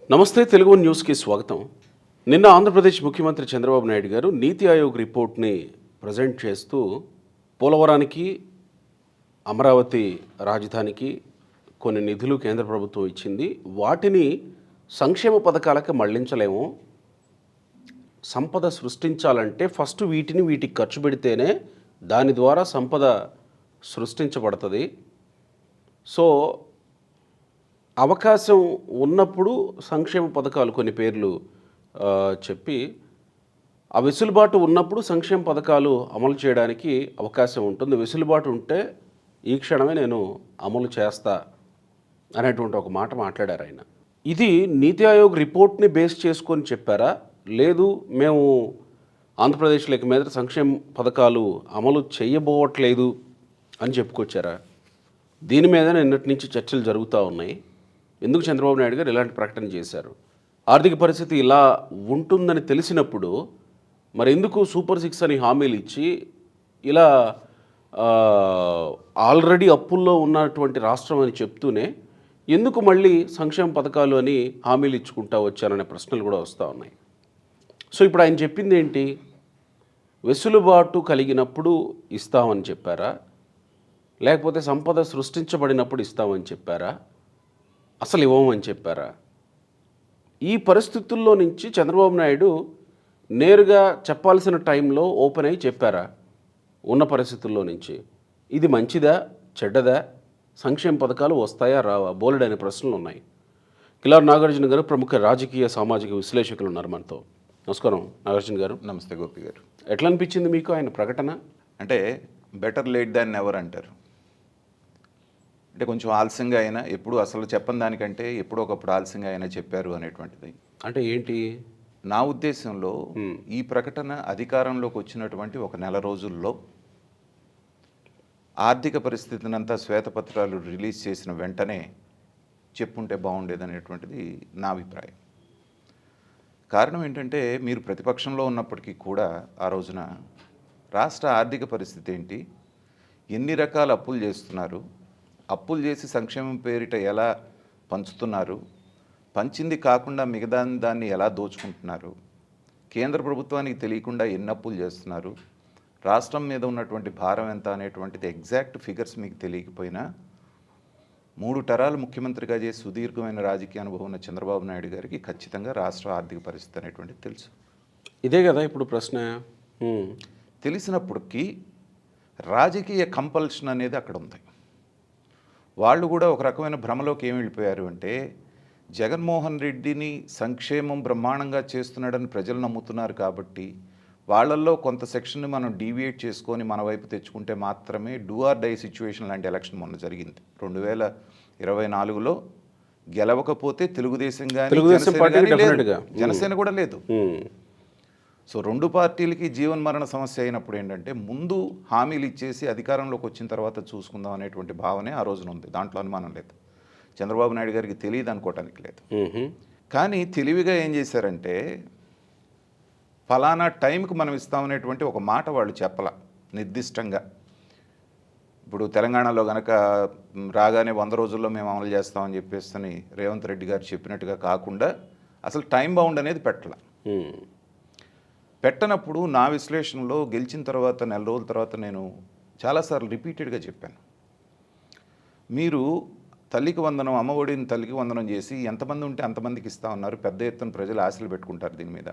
నమస్తే తెలుగు న్యూస్కి స్వాగతం. నిన్న ఆంధ్రప్రదేశ్ ముఖ్యమంత్రి చంద్రబాబు నాయుడు గారు నీతి ఆయోగ్ రిపోర్ట్ని ప్రజెంట్ చేస్తూ పోలవరానికి, అమరావతి రాజధానికి కొన్ని నిధులు కేంద్ర ప్రభుత్వం ఇచ్చింది. వాటిని సంక్షేమ పథకాలకు మళ్లించలేము. సంపద సృష్టించాలంటే ఫస్ట్ వీటికి ఖర్చు పెడితేనే దాని ద్వారా సంపద సృష్టించబడుతుంది. సో అవకాశం ఉన్నప్పుడు సంక్షేమ పథకాలు కొన్ని పేర్లు చెప్పి ఆ వెసులుబాటు ఉన్నప్పుడు సంక్షేమ పథకాలు అమలు చేయడానికి అవకాశం ఉంటుంది. వెసులుబాటు ఉంటే ఈ క్షణమే నేను అమలు చేస్తా అనేటువంటి ఒక మాట మాట్లాడారు ఆయన. ఇది నీతి ఆయోగ్ రిపోర్ట్ని బేస్ చేసుకొని చెప్పారా, లేదు మేము ఆంధ్రప్రదేశ్లోకి మీద సంక్షేమ పథకాలు అమలు చేయబోవట్లేదు అని చెప్పుకొచ్చారా? దీని మీద నిన్నటి నుంచి చర్చలు జరుగుతూ ఉన్నాయి. ఎందుకు చంద్రబాబు నాయుడు గారు ఇలాంటి ప్రకటన చేశారు? ఆర్థిక పరిస్థితి ఇలా ఉంటుందని తెలిసినప్పుడు మరి ఎందుకు సూపర్ 6 అని హామీలు ఇచ్చి ఇలా ఆల్రెడీ అప్పుల్లో ఉన్నటువంటి రాష్ట్రం అని చెప్తూనే ఎందుకు మళ్ళీ సంక్షేమ పథకాలు అని హామీలు ఇచ్చుకుంటా వచ్చారనే ప్రశ్నలు కూడా వస్తూ ఉన్నాయి. సో ఇప్పుడు ఆయన చెప్పింది ఏంటి? వెసులుబాటు కలిగినప్పుడు ఇస్తామని చెప్పారా, లేకపోతే సంపద సృష్టించబడినప్పుడు ఇస్తామని చెప్పారా, అసలు ఇవ్వమని చెప్పారా? ఈ పరిస్థితుల్లో నుంచి చంద్రబాబు నాయుడు నేరుగా చెప్పాల్సిన టైంలో ఓపెన్ అయ్యి చెప్పారా? ఉన్న పరిస్థితుల్లో నుంచి ఇది మంచిదా చెడ్డదా, సంక్షేమ పథకాలు వస్తాయా రావా, బోలెడైన ప్రశ్నలు ఉన్నాయి. కిలార్ నాగార్జున గారు ప్రముఖ రాజకీయ సామాజిక విశ్లేషకులు ఉన్నారు మనతో. నమస్కారం నాగార్జున గారు. నమస్తే గోపి గారు. ఎట్లా అనిపించింది మీకు ఆయన ప్రకటన? అంటే బెటర్ లేట్ దాన్ నెవర్ అంటారు. అంటే కొంచెం ఆలస్యంగా అయినా, ఎప్పుడు అసలు చెప్పని దానికంటే ఎప్పుడో ఒకప్పుడు ఆలస్యంగా అయినా చెప్పారు అనేటువంటిది. అంటే ఏంటి నా ఉద్దేశంలో ఈ ప్రకటన అధికారంలోకి వచ్చినటువంటి ఒక నెల రోజుల్లో ఆర్థిక పరిస్థితినంతా శ్వేతపత్రాలు రిలీజ్ చేసిన వెంటనే చెప్పుంటే బాగుండేది అనేటువంటిది నా అభిప్రాయం. కారణం ఏంటంటే, మీరు ప్రతిపక్షంలో ఉన్నప్పటికీ కూడా ఆ రోజున రాష్ట్ర ఆర్థిక పరిస్థితి ఏంటి, ఎన్ని రకాల అప్పులు చేస్తున్నారు, అప్పులు చేసి సంక్షేమం పేరిట ఎలా పంచుతున్నారు, పంచింది కాకుండా మిగతా దాన్ని ఎలా దోచుకుంటున్నారు, కేంద్ర ప్రభుత్వానికి తెలియకుండా ఎన్ని అప్పులు చేస్తున్నారు, రాష్ట్రం మీద ఉన్నటువంటి భారం ఎంత అనేటువంటిది ఎగ్జాక్ట్ ఫిగర్స్ మీకు తెలియకపోయినా 3 తరాలు ముఖ్యమంత్రిగా చేసి సుదీర్ఘమైన రాజకీయ అనుభవం ఉన్న చంద్రబాబు నాయుడు గారికి ఖచ్చితంగా రాష్ట్ర ఆర్థిక పరిస్థితి అనేటువంటిది తెలుసు. ఇదే కదా ఇప్పుడు ప్రశ్న. తెలిసినప్పటికీ రాజకీయ కంపల్షన్ అనేది అక్కడ ఉంది. వాళ్ళు కూడా ఒక రకమైన భ్రమలోకి ఏమి వెళ్ళిపోయారు అంటే, జగన్మోహన్ రెడ్డిని సంక్షేమం బ్రహ్మాండంగా చేస్తున్నాడని ప్రజలు నమ్ముతున్నారు కాబట్టి వాళ్ళల్లో కొంత సెక్షన్ని మనం డీవియేట్ చేసుకొని మన వైపు తెచ్చుకుంటే మాత్రమే డూ ఆర్ డై సిచ్యువేషన్ లాంటి ఎలక్షన్ మొన్న జరిగింది 2024లో. గెలవకపోతే తెలుగుదేశం కానీ జనసేన కూడా లేదు. సో 2 పార్టీలకి జీవన్ మరణ సమస్య అయినప్పుడు ఏంటంటే, ముందు హామీలు ఇచ్చేసి అధికారంలోకి వచ్చిన తర్వాత చూసుకుందాం అనేటువంటి భావనే ఆ రోజున ఉంది. దాంట్లో అనుమానం లేదు. చంద్రబాబు నాయుడు గారికి తెలియదు అనుకోవటానికి లేదు. కానీ తెలివిగా ఏం చేశారంటే, ఫలానా టైంకి మనం ఇస్తామనేటువంటి ఒక మాట వాళ్ళు చెప్పాల నిర్దిష్టంగా. ఇప్పుడు తెలంగాణలో కనుక రాగానే 100 రోజుల్లో మేము అమలు చేస్తామని చెప్పేసి రేవంత్ రెడ్డి గారు చెప్పినట్టుగా కాకుండా అసలు టైం బౌండ్ అనేది పెట్టనప్పుడు నా విశ్లేషణలో గెలిచిన తర్వాత నెల రోజుల తర్వాత నేను చాలాసార్లు రిపీటెడ్గా చెప్పాను, మీరు తల్లికి వందనం, అమ్మఒడిని తల్లికి వందనం చేసి ఎంతమంది ఉంటే అంతమందికి ఇస్తా ఉన్నారు. పెద్ద ఎత్తున ప్రజలు ఆశలు పెట్టుకుంటారు. దీని మీద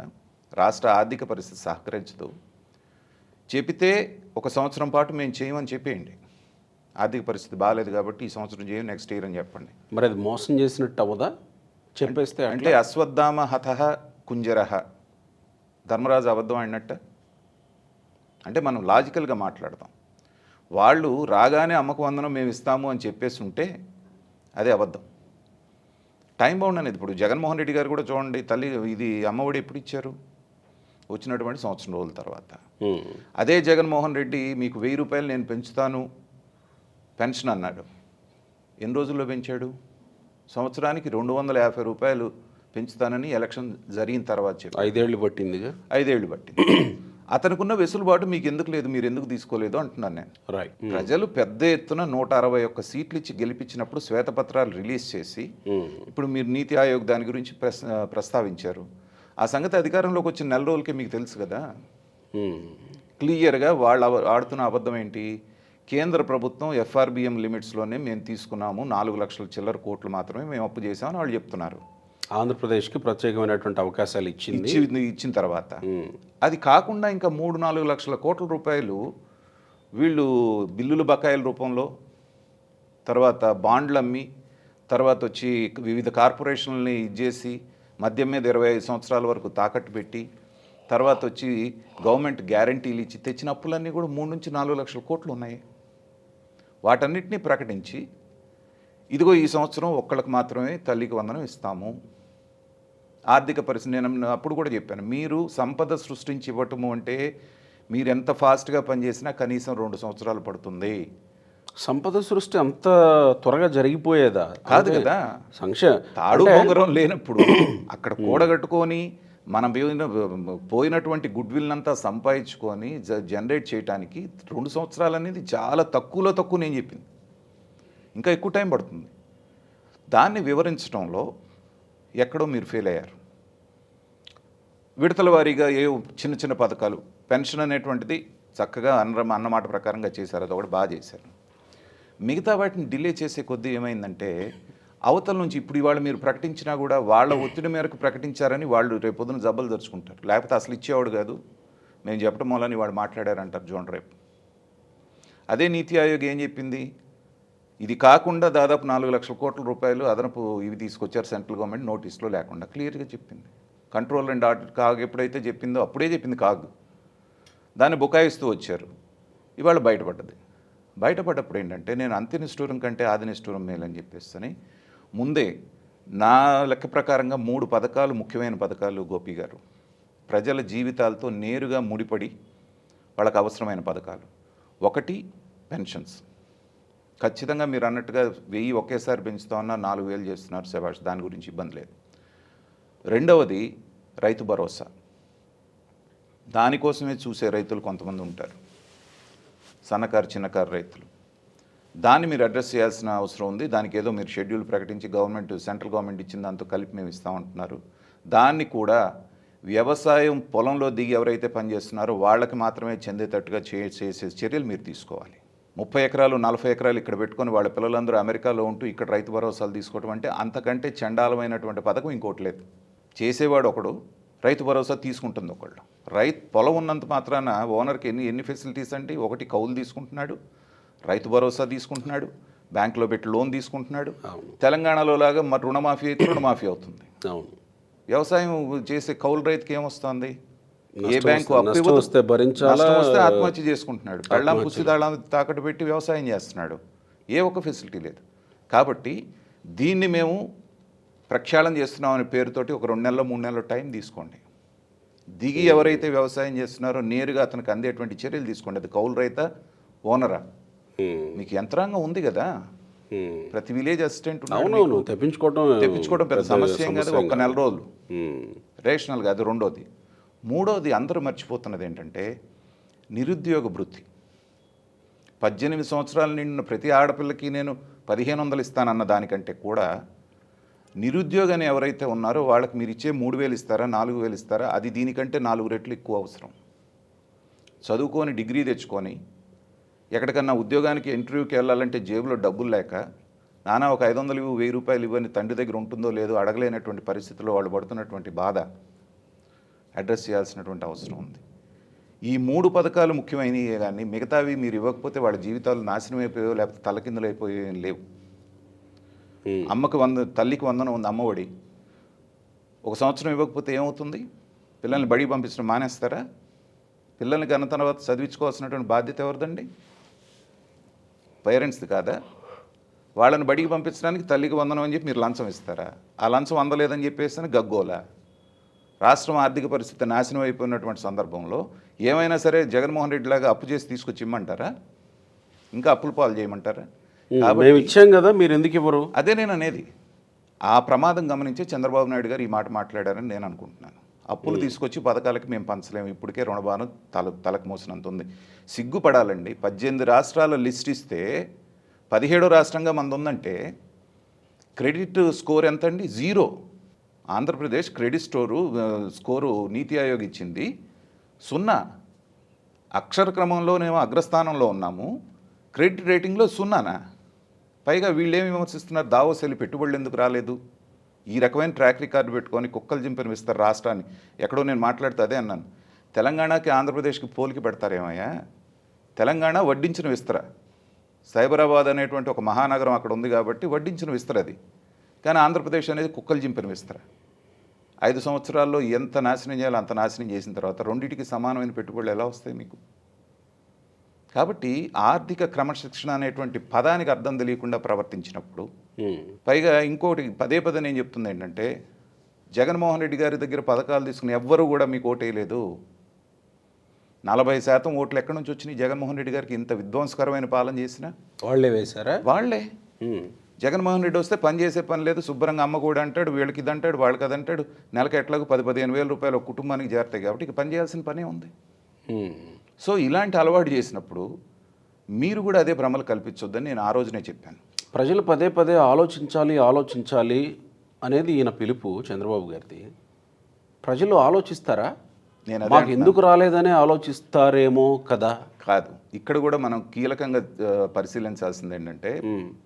రాష్ట్ర ఆర్థిక పరిస్థితి సహకరించదు. చెబితే 1 సంవత్సరం పాటు మేము చేయమని చెప్పేయండి. ఆర్థిక పరిస్థితి బాగాలేదు కాబట్టి ఈ సంవత్సరం చేయం, నెక్స్ట్ ఇయర్ అని చెప్పండి. మరి అది మోసం చేసినట్టు అవ్వదా చెప్పేస్తే? అంటే అశ్వత్థామ హతః కుంజరః, ధర్మరాజు అబద్ధం ఆడినట్ట. అంటే మనం లాజికల్గా మాట్లాడతాం. వాళ్ళు రాగానే అమ్మకు వందనం మేము ఇస్తాము అని చెప్పేసి ఉంటే అదే అబద్ధం. టైం బౌండ్ అనేది ఇప్పుడు జగన్మోహన్ రెడ్డి గారు కూడా చూడండి, తల్లి ఇది అమ్మఒడి ఎప్పుడు ఇచ్చారు? వచ్చినటువంటి 1 సంవత్సరం రోజుల తర్వాత. అదే జగన్మోహన్ రెడ్డి మీకు 1000 రూపాయలు నేను పెంచుతాను పెన్షన్ అన్నాడు. ఎన్ని రోజుల్లో పెంచాడు? సంవత్సరానికి 250 రూపాయలు పెంచుతానని ఎలక్షన్ జరిగిన తర్వాత చెప్పి 5 ఏళ్ళు పట్టింది. 5 ఏళ్ళు పట్టింది. అతనికున్న వెసులుబాటు మీకు ఎందుకు లేదు, మీరు ఎందుకు తీసుకోలేదు అంటున్నాను నేను. రైట్. ప్రజలు పెద్ద ఎత్తున 161 సీట్లు ఇచ్చి గెలిపించినప్పుడు శ్వేతపత్రాలు రిలీజ్ చేసి ఇప్పుడు మీరు నీతి ఆయోగ్ దాని గురించి ప్రస్తావించారు. ఆ సంగతి అధికారంలోకి వచ్చిన నెల రోజులకే మీకు తెలుసు కదా. క్లియర్గా వాళ్ళు ఆడుతున్న అబద్ధం ఏంటి, కేంద్ర ప్రభుత్వం ఎఫ్ఆర్బిఎం లిమిట్స్లోనే మేము తీసుకున్నాము, 4 లక్షల చిల్లర కోట్లు మాత్రమే మేము అప్పు చేసామని వాళ్ళు చెప్తున్నారు. ఆంధ్రప్రదేశ్కి ప్రత్యేకమైనటువంటి అవకాశాలు ఇచ్చిన తర్వాత అది కాకుండా ఇంకా 3-4 లక్షల కోట్ల రూపాయలు వీళ్ళు బిల్లుల బకాయిల రూపంలో, తర్వాత బాండ్లు అమ్మి, తర్వాత వచ్చి వివిధ కార్పొరేషన్లని ఇచ్చేసి మద్యం మీద 25 సంవత్సరాల వరకు తాకట్టు పెట్టి, తర్వాత వచ్చి గవర్నమెంట్ గ్యారంటీలు ఇచ్చి తెచ్చిన అప్పులన్నీ కూడా 3-4 లక్షల కోట్లు ఉన్నాయి. వాటన్నిటినీ ప్రకటించి ఇదిగో ఈ సంవత్సరం ఒక్కళ్ళకి మాత్రమే తల్లికి వందనం ఇస్తాము. ఆర్థిక పరిస్థితి నేను అప్పుడు కూడా చెప్పాను, మీరు సంపద సృష్టించి ఇవ్వటము అంటే మీరు ఎంత ఫాస్ట్గా పనిచేసినా కనీసం 2 సంవత్సరాలు పడుతుంది. సంపద సృష్టి అంత త్వరగా జరిగిపోయేదా? కాదు కదా. తాడు బొంగరం లేనప్పుడు అక్కడ కూడగట్టుకొని మనం పోయినటువంటి గుడ్ విల్ అంతా సంపాదించుకొని జనరేట్ చేయడానికి 2 సంవత్సరాలు అనేది చాలా తక్కువ నేను చెప్పింది. ఇంకా ఎక్కువ టైం పడుతుంది. దాన్ని వివరించడంలో ఎక్కడో మీరు ఫెయిల్ అయ్యారు. విడతల వారీగా ఏ చిన్న పథకాలు, పెన్షన్ అనేటువంటిది చక్కగా అన్నమాట ప్రకారంగా చేశారు, అది ఒకటి బాగా చేశారు. మిగతా వాటిని డిలే చేసే కొద్దీ ఏమైందంటే అవతల నుంచి ఇప్పుడు ఇవాళ మీరు ప్రకటించినా కూడా వాళ్ళ ఒత్తిడి మేరకు ప్రకటించారని వాళ్ళు రేపొద్దున జబ్బలు తెరుచుకుంటారు. లేకపోతే అసలు ఇచ్చేవాడు కాదు, మేము చెప్పడం వల్ల వాడు మాట్లాడారంటారు జోన్ రేపు. అదే నీతి ఆయోగ్ ఏం చెప్పింది, ఇది కాకుండా దాదాపు 4 లక్షల కోట్ల రూపాయలు అదనపు ఇవి తీసుకొచ్చారు సెంట్రల్ గవర్నమెంట్ నోటీస్లో లేకుండా క్లియర్గా చెప్పింది. కంట్రోల్ అండ్ ఆడిట్ కాగ్ ఎప్పుడైతే చెప్పిందో అప్పుడే చెప్పింది కాగ్. దాన్ని బుకాయిస్తూ వచ్చారు. ఇవాళ బయటపడ్డప్పుడు ఏంటంటే నేను అంత్య నిష్ఠూరం కంటే ఆది నిష్ఠూరం మేలని చెప్పేసి ముందే నా లెక్క ప్రకారంగా 3 పథకాలు, ముఖ్యమైన పథకాలు గోపి గారు, ప్రజల జీవితాలతో నేరుగా ముడిపడి వాళ్ళకి అవసరమైన పథకాలు. ఒకటి పెన్షన్స్, ఖచ్చితంగా మీరు అన్నట్టుగా 1000 ఒకేసారి పెంచుతామన్నా 4000 చేస్తున్నారు, శభాష్, దాని గురించి ఇబ్బంది లేదు. రెండవది రైతు భరోసా, దానికోసమే చూసే రైతులు కొంతమంది ఉంటారు, సన్నకారు చిన్నకారు రైతులు. దాన్ని మీరు అడ్రస్ చేయాల్సిన అవసరం ఉంది. దానికి ఏదో మీరు షెడ్యూల్ ప్రకటించి సెంట్రల్ గవర్నమెంట్ ఇచ్చిన దాంతో కలిపి మేము ఇస్తామంటున్నారు. దాన్ని కూడా వ్యవసాయం పొలంలో దిగి ఎవరైతే పనిచేస్తున్నారో వాళ్ళకి మాత్రమే చెందేటట్టుగా చేసే చర్యలు మీరు తీసుకోవాలి. 30 ఎకరాలు 40 ఎకరాలు ఇక్కడ పెట్టుకొని వాళ్ళ పిల్లలందరూ అమెరికాలో ఉంటూ ఇక్కడ రైతు భరోసాలు తీసుకోవడం అంటే అంతకంటే చండాలమైనటువంటి పథకం ఇంకోటి లేదు. చేసేవాడు ఒకడు, రైతు భరోసా తీసుకుంటుంది ఒకళ్ళు. పొలం ఉన్నంత మాత్రాన ఓనర్కి ఎన్ని ఫెసిలిటీస్ అంటే, ఒకటి కౌలు తీసుకుంటున్నాడు, రైతు భరోసా తీసుకుంటున్నాడు, బ్యాంకులో పెట్టి లోన్ తీసుకుంటున్నాడు. తెలంగాణలో లాగా మరి రుణమాఫీ అయితే రుణమాఫీ అవుతుంది. వ్యవసాయం చేసే కౌలు రైతుకి ఏమొస్తుంది, ఏ బ్యాంకు అప్పు వస్తే ఆత్మహత్య చేసుకుంటున్నాడు, కళ్ళం పుసిదాళ్ళం తాకట్టు పెట్టి వ్యవసాయం చేస్తున్నాడు, ఏ ఒక్క ఫెసిలిటీ లేదు. కాబట్టి దీన్ని మేము ప్రక్షాళన చేస్తున్నామనే పేరుతోటి ఒక 2 నెలలు 3 నెలలు టైం తీసుకోండి. దిగి ఎవరైతే వ్యవసాయం చేస్తున్నారో నేరుగా అతనికి అందేటువంటి చర్యలు తీసుకోండి. అది కౌలు రైతా, ఓనరా, మీకు యంత్రాంగం ఉంది కదా, ప్రతి విలేజ్ అసిస్టెంట్ తెప్పించుకోవడం పెద్ద సమస్య ఏం కాదు, 1 నెల రోజులు రేషనల్గా. అది రెండోది. మూడోది అందరూ మర్చిపోతున్నది ఏంటంటే నిరుద్యోగ భృతి. 18 సంవత్సరాలు నిండిన ప్రతి ఆడపిల్లకి నేను 1500 ఇస్తానన్న దానికంటే కూడా నిరుద్యోగాన్ని ఎవరైతే ఉన్నారో వాళ్ళకి మీరు ఇచ్చే 3000 ఇస్తారా, 4000 ఇస్తారా, అది దీనికంటే 4 రెట్లు ఎక్కువ అవసరం. చదువుకొని డిగ్రీ తెచ్చుకొని ఎక్కడికన్నా ఉద్యోగానికి ఇంటర్వ్యూకి వెళ్ళాలంటే జేబులో డబ్బులు లేక నానా ఒక 500 ఇవ్వు 1000 రూపాయలు ఇవ్వని తండ్రి దగ్గర ఉంటుందో లేదో అడగలేనటువంటి పరిస్థితుల్లో వాళ్ళు పడుతున్నటువంటి బాధ అడ్రస్ చేయాల్సినటువంటి అవసరం ఉంది. ఈ 3 పథకాలు ముఖ్యమైనవి, కానీ మిగతావి మీరు ఇవ్వకపోతే వాళ్ళ జీవితాలు నాశనం అయిపోయో లేకపోతే తలకిందులు అయిపోయో లేవు. తల్లికి వందనం ఉంది, అమ్మఒడి. 1 సంవత్సరం ఇవ్వకపోతే ఏమవుతుంది, పిల్లల్ని బడికి పంపించడం మానేస్తారా? పిల్లల్ని కన్న తర్వాత చదివించుకోవాల్సినటువంటి బాధ్యత ఎవరిదండి, పేరెంట్స్ది కాదా? వాళ్ళని బడికి పంపించడానికి తల్లికి వందనం అని చెప్పి మీరు లంచం ఇస్తారా? ఆ లంచం అందలేదని చెప్పేసి గగ్గోలా. రాష్ట్రం ఆర్థిక పరిస్థితి నాశనం అయిపోయినటువంటి సందర్భంలో ఏమైనా సరే జగన్మోహన్ రెడ్డి లాగా అప్పు చేసి తీసుకొచ్చి ఇమ్మంటారా? ఇంకా అప్పుల పాలు చేయమంటారా? మేము ఇచ్చాం కదా, మీరు ఎందుకు ఇవ్వరు? అదే నేను అనేది. ఆ ప్రమాదం గమనించి చంద్రబాబు నాయుడు గారు ఈ మాట మాట్లాడారని నేను అనుకుంటున్నాను. అప్పులు తీసుకొచ్చి పథకాలకి మేము పంచలేము, ఇప్పటికే రుణభారం తలకు మోసినంత ఉంది. సిగ్గుపడాలండి. 18 రాష్ట్రాల లిస్ట్ ఇస్తే 17వ రాష్ట్రంగా మనది ఉందంటే క్రెడిట్ స్కోర్ ఎంత అండి? 0. ఆంధ్రప్రదేశ్ క్రెడిట్ స్కోరు నీతి ఆయోగ్ ఇచ్చింది 0. అక్షర క్రమంలోనేమో అగ్రస్థానంలో ఉన్నాము, క్రెడిట్ రేటింగ్లో 0. పైగా వీళ్ళేమి విమర్శిస్తున్నారు? దావోస్ వెళ్ళి పెట్టుబడులు ఎందుకు రాలేదు? ఈ రకమైన ట్రాక్ రికార్డు పెట్టుకొని కుక్కలు జింపని విస్తారు రాష్ట్రాన్ని. ఎక్కడో నేను మాట్లాడుతూ అదే అన్నాను, తెలంగాణకి ఆంధ్రప్రదేశ్కి పోలికి పెడతారేమయ్యా? తెలంగాణ వడ్డించిన విస్తర, సైబరాబాద్ అనేటువంటి ఒక మహానగరం అక్కడ ఉంది కాబట్టి వడ్డించిన విస్తర అది. కానీ ఆంధ్రప్రదేశ్ అనేది కుక్కలు జింపిన విస్తర. 5 సంవత్సరాల్లో ఎంత నాశనం చేయాలో అంత నాశనం చేసిన తర్వాత రెండింటికి సమానమైన పెట్టుబడులు ఎలా వస్తాయి మీకు? కాబట్టి ఆర్థిక క్రమశిక్షణ అనేటువంటి పదానికి అర్థం తెలియకుండా ప్రవర్తించినప్పుడు, పైగా ఇంకోటి పదే నేను చెప్తుంది ఏంటంటే, జగన్మోహన్ రెడ్డి గారి దగ్గర పథకాలు తీసుకుని ఎవ్వరూ కూడా మీకు ఓటేయలేదు. 40% ఓట్లు ఎక్కడి నుంచి వచ్చినాయి? జగన్మోహన్ రెడ్డి గారికి ఇంత విధ్వంసకరమైన పాలన చేసినా వాళ్ళే వేశారా? వాళ్ళే. జగన్మోహన్ రెడ్డి వస్తే పని చేసే పని లేదు, శుభ్రంగా అమ్మ కూడా అంటాడు, వీళ్ళకి ఇది అంటాడు, వాళ్ళకి అది అంటాడు, నెలకు ఎట్లాగో 10-15 వేల రూపాయలు ఒక కుటుంబానికి చేరుతాయి కాబట్టి ఇక పని చేయాల్సిన పనే ఉంది. సో ఇలాంటి అలవాటు చేసినప్పుడు మీరు కూడా అదే భ్రమలు కల్పించొద్దని నేను ఆ రోజునే చెప్పాను. ప్రజలు పదే ఆలోచించాలి అనేది ఈయన పిలుపు చంద్రబాబు గారిది. ప్రజలు ఆలోచిస్తారా? నేను మాకు ఎందుకు రాలేదనే ఆలోచిస్తారేమో కదా. కాదు, ఇక్కడ కూడా మనం కీలకంగా పరిశీలించాల్సింది ఏంటంటే,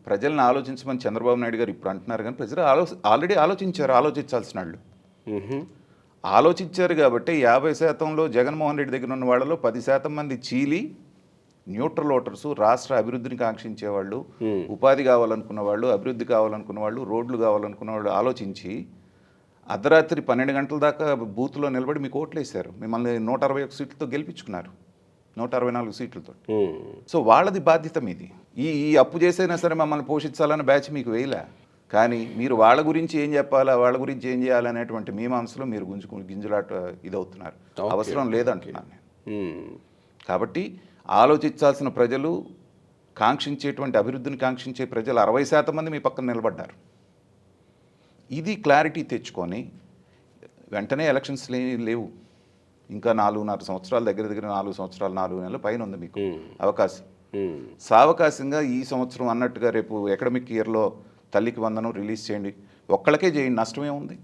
ప్రజలను ఆలోచించమని చంద్రబాబు నాయుడు గారు ఇప్పుడు అంటున్నారు, కానీ ప్రజలు ఆల్రెడీ ఆలోచించారు. ఆలోచించాల్సిన వాళ్ళు ఆలోచించారు కాబట్టి 50%లో జగన్మోహన్ రెడ్డి దగ్గర ఉన్న వాళ్ళలో 10% మంది చీలి న్యూట్రల్ ఓటర్స్, రాష్ట్ర అభివృద్ధిని కాంక్షించే వాళ్ళు, ఉపాధి కావాలనుకున్న వాళ్ళు, అభివృద్ధి కావాలనుకున్న వాళ్ళు, రోడ్లు కావాలనుకున్న వాళ్ళు ఆలోచించి అర్ధరాత్రి 12 గంటల దాకా బూత్లో నిలబడి మీకు ఓట్లు వేశారు. మిమ్మల్ని 161 సీట్లతో గెలిపించుకున్నారు, 164 సీట్లతో. సో వాళ్ళది బాధ్యత మీది. ఈ అప్పు చేసైనా సరే మమ్మల్ని పోషించాలన్న బ్యాచ్ మీకు వేయలే. కానీ మీరు వాళ్ళ గురించి ఏం చెప్పాలా, వాళ్ళ గురించి ఏం చేయాలనేటువంటి మీమాంసలో మీరు గింజలాట ఇదవుతున్నారు. అవసరం లేదంటున్నాను నేను. కాబట్టి ఆలోచించాల్సిన ప్రజలు, కాంక్షించేటువంటి అభివృద్ధిని కాంక్షించే ప్రజలు 60% మంది మీ పక్కన నిలబడ్డారు. ఇది క్లారిటీ తెచ్చుకొని వెంటనే ఎలక్షన్స్ లేవు. ఇంకా 4.5 సంవత్సరాల దగ్గర 4 సంవత్సరాలు 4 నెలల పైన ఉంది మీకు అవకాశం. సావకాశంగా ఈ సంవత్సరం అన్నట్టుగా రేపు అకాడమిక్ ఇయర్లో తల్లికి వందనం రిలీజ్ చేయండి, ఒక్కళ్ళకే చేయండి, నష్టమే ఉంది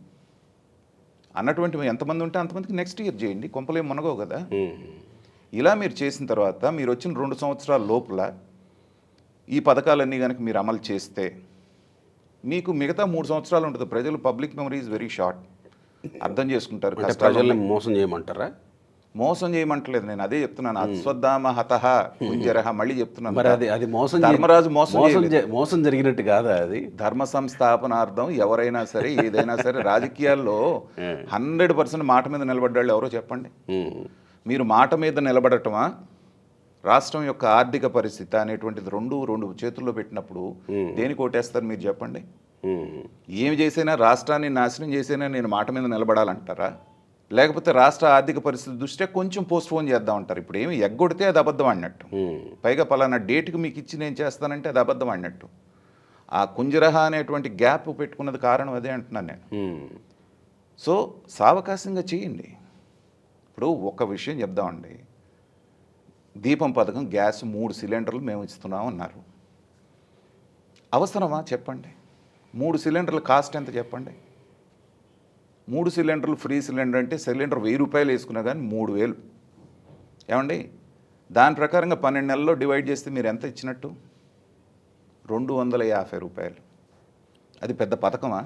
అన్నటువంటి ఎంతమంది ఉంటే అంతమందికి నెక్స్ట్ ఇయర్ చేయండి, కొంపలేం మునగవు కదా. ఇలా మీరు చేసిన తర్వాత మీరు వచ్చిన 2 సంవత్సరాల లోపల ఈ పథకాలన్నీ కనుక మీరు అమలు చేస్తే మీకు మిగతా 3 సంవత్సరాలు ఉంటుంది. ప్రజలు public memory is very short, అర్థం చేసుకుంటారు. ప్రజల్ని మోసం చేయమంటారా? మోసం చేయమంటలేదు, నేను అదే చెప్తున్నాను. అశ్వత్థామ హతః కుంజరః, మళ్ళీ చెప్తున్నాను. మరి అది మోసం, ధర్మరాజు మోసం జరిగినట్టు కాదా? అది ధర్మ సంస్థాపనార్థం ఎవరైనా సరే ఏదైనా సరే రాజకీయాల్లో 100% మాట మీద నిలబడ్డాళ్ళు ఎవరో చెప్పండి. మీరు మాట మీద నిలబడటమా, రాష్ట్రం యొక్క ఆర్థిక పరిస్థితి అనేటువంటిది రెండు చేతుల్లో పెట్టినప్పుడు దేనికి ఓటేస్తారు మీరు చెప్పండి? ఏమి చేసైనా రాష్ట్రాన్ని నాశనం చేసైనా నేను మాట మీద నిలబడాలంటారా? లేకపోతే రాష్ట్ర ఆర్థిక పరిస్థితి దృష్ట్యా కొంచెం పోస్ట్పోన్ చేద్దాం అంటారు? ఇప్పుడు ఏమి ఎగ్గొడితే అది అబద్ధం అన్నట్టు, పైగా పలానా డేట్కి మీకు ఇచ్చి నేను చేస్తానంటే అది అబద్ధం అన్నట్టు. ఆ కుంజరహ అనేటువంటి గ్యాప్ పెట్టుకున్నది కారణం అదే అంటున్నాను నేను. సో సావకాశంగా చేయండి. ఇప్పుడు ఒక విషయం చెప్దామండి, దీపం పథకం గ్యాస్ 3 సిలిండర్లు మేము ఇస్తున్నాం అన్నారు. అవసరమా చెప్పండి? 3 సిలిండర్ల కాస్ట్ ఎంత చెప్పండి? 3 సిలిండర్లు ఫ్రీ సిలిండర్ అంటే సిలిండర్ 1000 రూపాయలు వేసుకున్నా కానీ 3000. ఏమండి, దాని ప్రకారంగా 12 నెలల్లో డివైడ్ చేస్తే మీరు ఎంత ఇచ్చినట్టు? 250 రూపాయలు. అది పెద్ద పథకమా?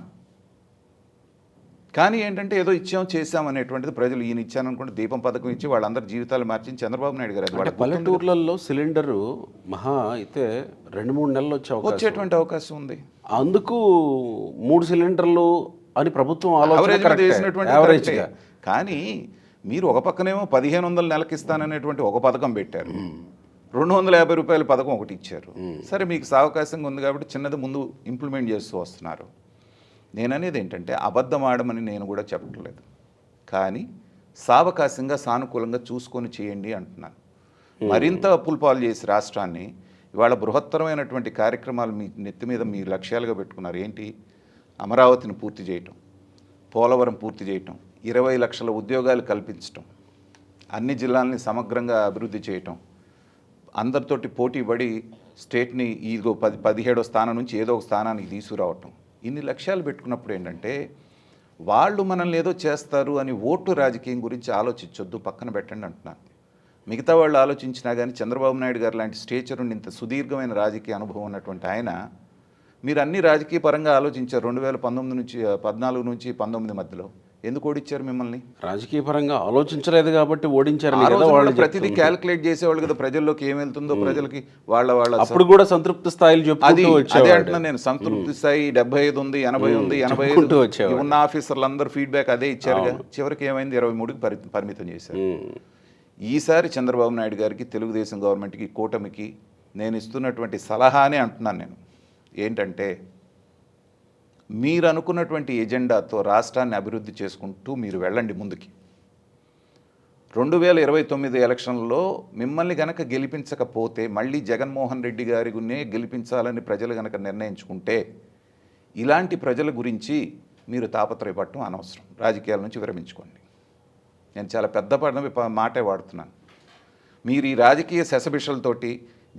కానీ ఏంటంటే ఏదో ఇచ్చాం చేసాం అనేటువంటిది ప్రజలు, ఈయన ఇచ్చాననుకుంటే దీపం పథకం ఇచ్చి వాళ్ళందరి జీవితాలు మార్చింది చంద్రబాబు నాయుడు గారు. పల్లెటూర్లలో సిలిండరు మహా అయితే 2-3 నెలలు వచ్చేటువంటి అవకాశం ఉంది. అందుకు 3 సిలిండర్లు అని ప్రభుత్వం ఆలోచన. కానీ మీరు ఒక పక్కనేమో 1500 నెలకి ఇస్తాననేటువంటి ఒక పథకం పెట్టారు, 250 రూపాయల పథకం ఒకటి ఇచ్చారు. సరే మీకు సావకాశంగా ఉంది కాబట్టి చిన్నది ముందు ఇంప్లిమెంట్ చేస్తూ వస్తున్నారు. నేను అనేది ఏంటంటే అబద్ధం ఆడమని నేను కూడా చెప్పట్లేదు, కానీ సావకాశంగా సానుకూలంగా చూసుకొని చేయండి అంటున్నాను. మరింత అప్పుల పాలు చేసి రాష్ట్రాన్ని ఇవాళ బృహత్తరమైనటువంటి కార్యక్రమాలు మీ నెత్తి మీద మీ లక్ష్యాలుగా పెట్టుకున్నారు. ఏంటి? అమరావతిని పూర్తి చేయటం, పోలవరం పూర్తి చేయటం, 20 లక్షల ఉద్యోగాలు కల్పించటం, అన్ని జిల్లాలని సమగ్రంగా అభివృద్ధి చేయటం, అందరితోటి పోటీ పడి స్టేట్ని ఇదిగో 17వ స్థానం నుంచి ఏదో ఒక స్థానానికి తీసుకురావటం, ఇన్ని లక్ష్యాలు పెట్టుకున్నప్పుడు ఏంటంటే వాళ్ళు మనల్ని ఏదో చేస్తారు అని ఓటు రాజకీయం గురించి ఆలోచించొద్దు, పక్కన పెట్టండి అంటున్నాను. మిగతా వాళ్ళు ఆలోచించినా కానీ చంద్రబాబు నాయుడు గారు లాంటి స్టేచర్ ఉండి ఇంత సుదీర్ఘమైన రాజకీయ అనుభవం ఉన్నటువంటి ఆయన మీరు అన్ని రాజకీయ పరంగా ఆలోచించారు. 2019 నుంచి 14 నుంచి 19 మధ్యలో ఎందుకు ఓడించారు మిమ్మల్ని? రాజకీయ పరంగా ఆలోచించలేదు కాబట్టి ఓడించారు ఆ రోజు కూడా ప్రతిదీ క్యాల్కులేట్ చేసేవాళ్ళు కదా, ప్రజల్లోకి ఏం వెళ్తుందో ప్రజలకి వాళ్ళ అప్పుడు కూడా సంతృప్తి స్థాయిలు అది చెప్పుకుంటూ అదే వచ్చేవాడు. అంటున్నా నేను. సంతృప్తి స్థాయి 75 ఉంది, 80 ఉంది, 85 వచ్చేవాడు. ఉన్న ఆఫీసర్లు అందరూ ఫీడ్బ్యాక్ అదే ఇచ్చారుగా. చివరికి ఏమైంది, 23కి పరిమితం చేశారు. ఈసారి చంద్రబాబు నాయుడు గారికి, తెలుగుదేశం గవర్నమెంట్కి, కూటమికి నేను ఇస్తున్నటువంటి సలహానే అంటున్నాను నేను. ఏంటంటే మీరు అనుకున్నటువంటి ఎజెండాతో రాష్ట్రాన్ని అభివృద్ధి చేసుకుంటూ మీరు వెళ్ళండి ముందుకి. 2029 ఎలక్షన్లో మిమ్మల్ని గనక గెలిపించకపోతే, మళ్ళీ జగన్మోహన్ రెడ్డి గారినే గెలిపించాలని ప్రజలు గనక నిర్ణయించుకుంటే, ఇలాంటి ప్రజల గురించి మీరు తాపత్రయపడటం అనవసరం. రాజకీయాల నుంచి విరమించుకోండి. నేను చాలా పెద్ద మాటే వాడుతున్నాను. మీరు ఈ రాజకీయ సెసబిషలతోటి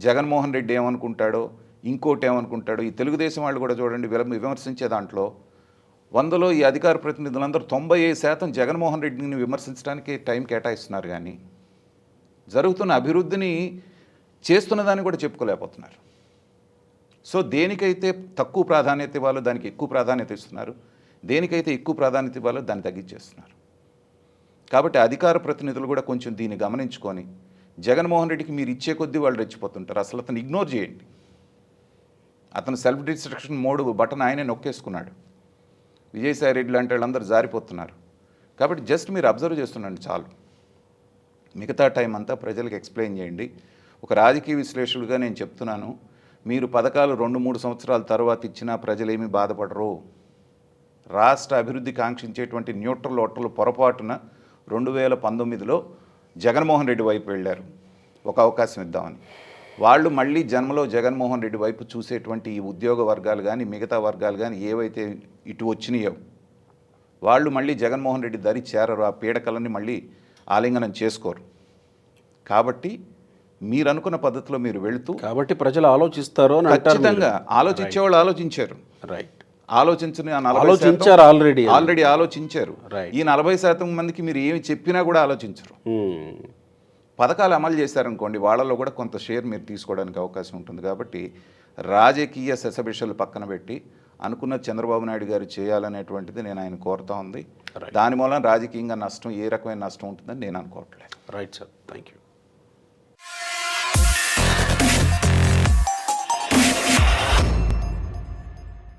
జగన్మోహన్ రెడ్డి ఏమనుకుంటాడో, ఇంకోటి ఏమనుకుంటాడో, ఈ తెలుగుదేశం వాళ్ళు కూడా చూడండి విమర్శించే దాంట్లో 100లో ఈ అధికార ప్రతినిధులందరూ 95% జగన్మోహన్ రెడ్డిని విమర్శించడానికి టైం కేటాయిస్తున్నారు, కానీ జరుగుతున్న అభివృద్ధిని చేస్తున్న దాన్ని కూడా చెప్పుకోలేకపోతున్నారు. సో దేనికైతే తక్కువ ప్రాధాన్యత ఇవ్వాలో దానికి ఎక్కువ ప్రాధాన్యత ఇస్తున్నారు, దేనికైతే ఎక్కువ ప్రాధాన్యత ఇవ్వాలో దాన్ని తగ్గించేస్తున్నారు. కాబట్టి అధికార ప్రతినిధులు కూడా కొంచెం దీన్ని గమనించుకొని, జగన్మోహన్ రెడ్డికి మీరు ఇచ్చే కొద్దీ వాళ్ళు రెచ్చిపోతుంటారు. అసలు అతను ఇగ్నోర్ చేయండి. అతను సెల్ఫ్ డిస్ట్రక్షన్ మోడ్ బటన్ ఆయనే నొక్కేసుకున్నాడు. విజయసాయి రెడ్డి లాంటి వాళ్ళందరూ జారిపోతున్నారు. కాబట్టి జస్ట్ మీరు అబ్జర్వ్ చేస్తుండండి చాలు. మిగతా టైం అంతా ప్రజలకు ఎక్స్ప్లెయిన్ చేయండి. ఒక రాజకీయ విశ్లేషకుడిగా నేను చెప్తున్నాను, మీరు పథకాలు 2-3 సంవత్సరాల తర్వాత ఇచ్చినా ప్రజలేమీ బాధపడరు. రాష్ట్ర అభివృద్ధి కాంక్షించేటువంటి న్యూట్రల్ ఓటర్లు పొరపాటున 2019లో జగన్మోహన్ రెడ్డి వైపు వెళ్ళారు, ఒక అవకాశం ఇద్దామని. వాళ్ళు మళ్ళీ జన్మలో జగన్మోహన్ రెడ్డి వైపు చూసేటువంటి ఈ ఉద్యోగ వర్గాలు కానీ, మిగతా వర్గాలు కానీ ఏవైతే ఇటు వచ్చినాయో, వాళ్ళు మళ్ళీ జగన్మోహన్ రెడ్డి దరి చేరరు. ఆ పీడకలని మళ్ళీ ఆలింగనం చేసుకోరు. కాబట్టి మీరు అనుకున్న పద్ధతిలో మీరు వెళుతూ, కాబట్టి ప్రజలు ఆలోచిస్తారు అని అంటారు. ఖచ్చితంగా ఆలోచించేవాళ్ళు ఆలోచించారు. రైట్. ఆలోచించారు ఆల్రెడీ ఆలోచించారు. ఈ 40% మందికి మీరు ఏమి చెప్పినా కూడా ఆలోచించరు. పథకాలు అమలు చేశారనుకోండి, వాళ్ళలో కూడా కొంత షేర్ మీరు తీసుకోవడానికి అవకాశం ఉంటుంది. కాబట్టి రాజకీయ సెసబిషలు పక్కన పెట్టి అనుకున్న చంద్రబాబు నాయుడు గారు చేయాలనేటువంటిది నేను ఆయన కోరుతా ఉంది. దాని మూలన రాజకీయంగా నష్టం, ఏ రకమైన నష్టం ఉంటుందని నేను అనుకోవట్లేదు. Right sir, thank you.